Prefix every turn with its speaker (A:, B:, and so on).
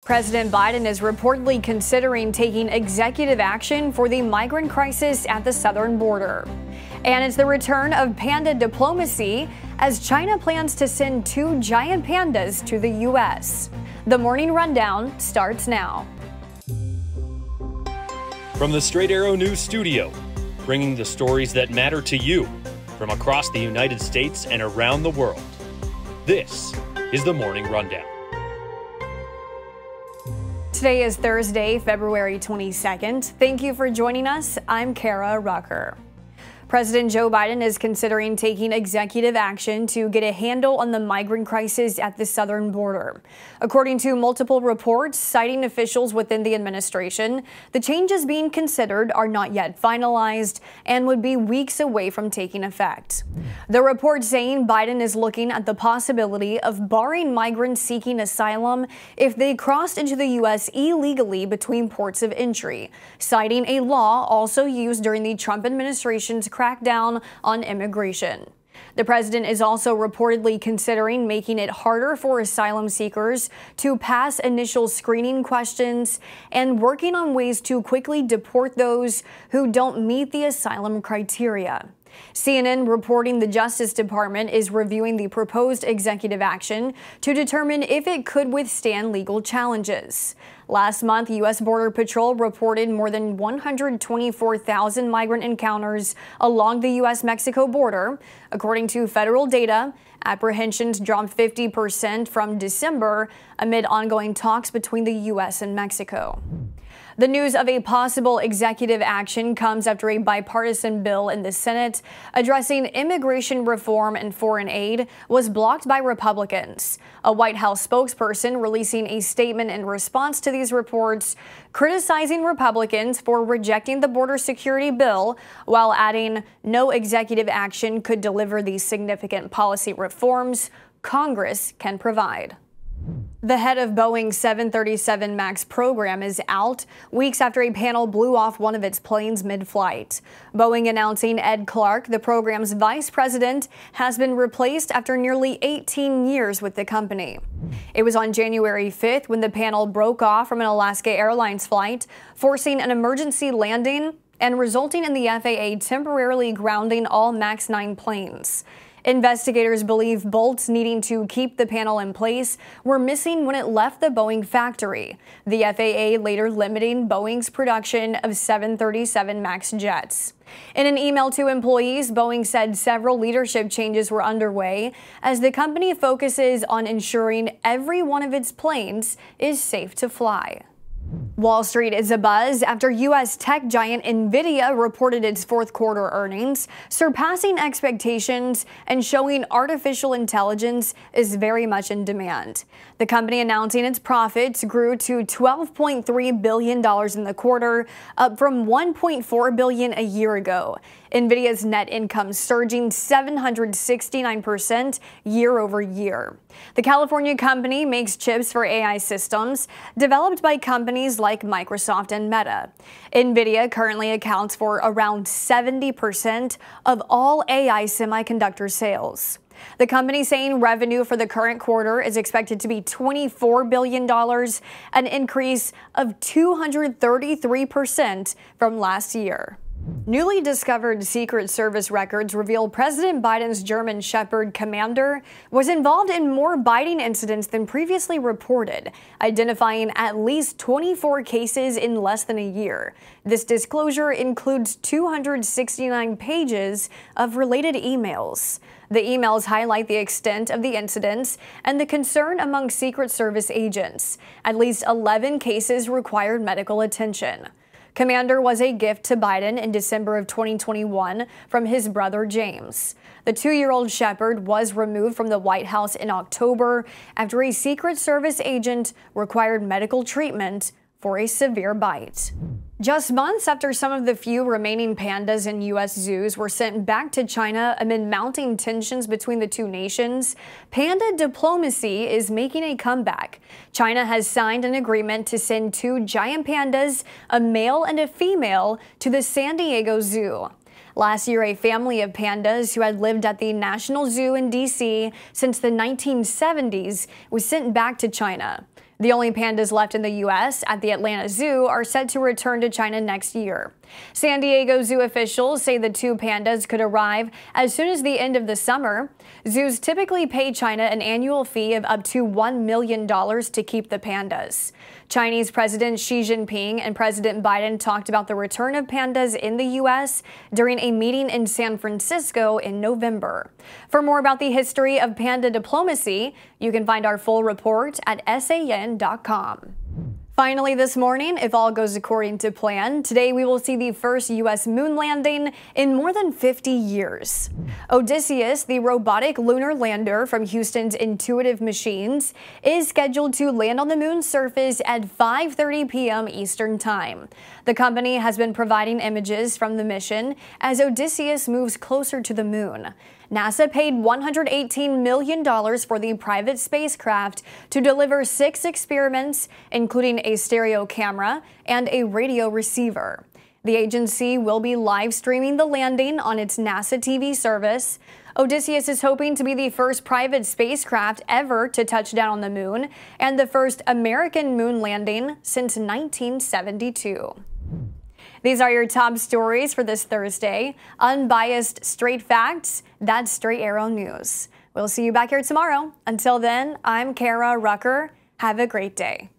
A: President Biden is reportedly considering taking executive action for the migrant crisis at the southern border. And it's the return of panda diplomacy as China plans to send 2 giant pandas to the U.S. The Morning Rundown starts now.
B: From the Straight Arrow News Studio, bringing the stories that matter to you from across the United States and around the world. This is the Morning Rundown.
A: Today is Thursday, February 22nd. Thank you for joining us. I'm Kara Rucker. President Joe Biden is considering taking executive action to get a handle on the migrant crisis at the southern border. According to multiple reports citing officials within the administration, the changes being considered are not yet finalized and would be weeks away from taking effect. The report saying Biden is looking at the possibility of barring migrants seeking asylum if they crossed into the U.S. illegally between ports of entry, citing a law also used during the Trump administration's crackdown on immigration. The president is also reportedly considering making it harder for asylum seekers to pass initial screening questions and working on ways to quickly deport those who don't meet the asylum criteria. CNN reporting the Justice Department is reviewing the proposed executive action to determine if it could withstand legal challenges. Last month, U.S. Border Patrol reported more than 124,000 migrant encounters along the U.S.-Mexico border. According to federal data, apprehensions dropped 50% from December amid ongoing talks between the U.S. and Mexico. The news of a possible executive action comes after a bipartisan bill in the Senate addressing immigration reform and foreign aid was blocked by Republicans. A White House spokesperson releasing a statement in response to these reports, criticizing Republicans for rejecting the border security bill, while adding no executive action could deliver the significant policy reforms Congress can provide. The head of Boeing's 737 MAX program is out, weeks after a panel blew off one of its planes mid-flight. Boeing announcing Ed Clark, the program's vice president, has been replaced after nearly 18 years with the company. It was on January 5th when the panel broke off from an Alaska Airlines flight, forcing an emergency landing and resulting in the FAA temporarily grounding all MAX 9 planes. Investigators believe bolts needing to keep the panel in place were missing when it left the Boeing factory, the FAA later limiting Boeing's production of 737 MAX jets. In an email to employees, Boeing said several leadership changes were underway as the company focuses on ensuring every one of its planes is safe to fly. Wall Street is abuzz after U.S. tech giant Nvidia reported its fourth quarter earnings, surpassing expectations and showing artificial intelligence is very much in demand. The company announcing its profits grew to $12.3 billion in the quarter, up from $1.4 billion a year ago. Nvidia's net income surging 769% year over year. The California company makes chips for AI systems developed by companies like Microsoft and Meta. Nvidia currently accounts for around 70% of all AI semiconductor sales. The company saying revenue for the current quarter is expected to be $24 billion, an increase of 233% from last year. Newly discovered Secret Service records reveal President Biden's German Shepherd Commander was involved in more biting incidents than previously reported, identifying at least 24 cases in less than a year. This disclosure includes 269 pages of related emails. The emails highlight the extent of the incidents and the concern among Secret Service agents. At least 11 cases required medical attention. Commander was a gift to Biden in December of 2021 from his brother James. The 2-year-old shepherd was removed from the White House in October after a Secret Service agent required medical treatment for a severe bite. Just months after some of the few remaining pandas in U.S. zoos were sent back to China amid mounting tensions between the two nations, panda diplomacy is making a comeback. China has signed an agreement to send 2 giant pandas, a male and a female, to the San Diego Zoo. Last year, a family of pandas who had lived at the National Zoo in D.C. since the 1970s was sent back to China. The only pandas left in the U.S. at the Atlanta Zoo are set to return to China next year. San Diego Zoo officials say the 2 pandas could arrive as soon as the end of the summer. Zoos typically pay China an annual fee of up to $1 million to keep the pandas. Chinese President Xi Jinping and President Biden talked about the return of pandas in the U.S. during a meeting in San Francisco in November. For more about the history of panda diplomacy, you can find our full report at san.com. Finally this morning, if all goes according to plan, today we will see the first U.S. moon landing in more than 50 years. Odysseus, the robotic lunar lander from Houston's Intuitive Machines, is scheduled to land on the moon's surface at 5:30 p.m. Eastern Time. The company has been providing images from the mission as Odysseus moves closer to the moon. NASA paid $118 million for the private spacecraft to deliver 6 experiments, including a stereo camera and a radio receiver. The agency will be live streaming the landing on its NASA TV service. Odysseus is hoping to be the first private spacecraft ever to touch down on the moon and the first American moon landing since 1972. These are your top stories for this Thursday. Unbiased, straight facts, that's Straight Arrow News. We'll see you back here tomorrow. Until then, I'm Kara Rucker. Have a great day.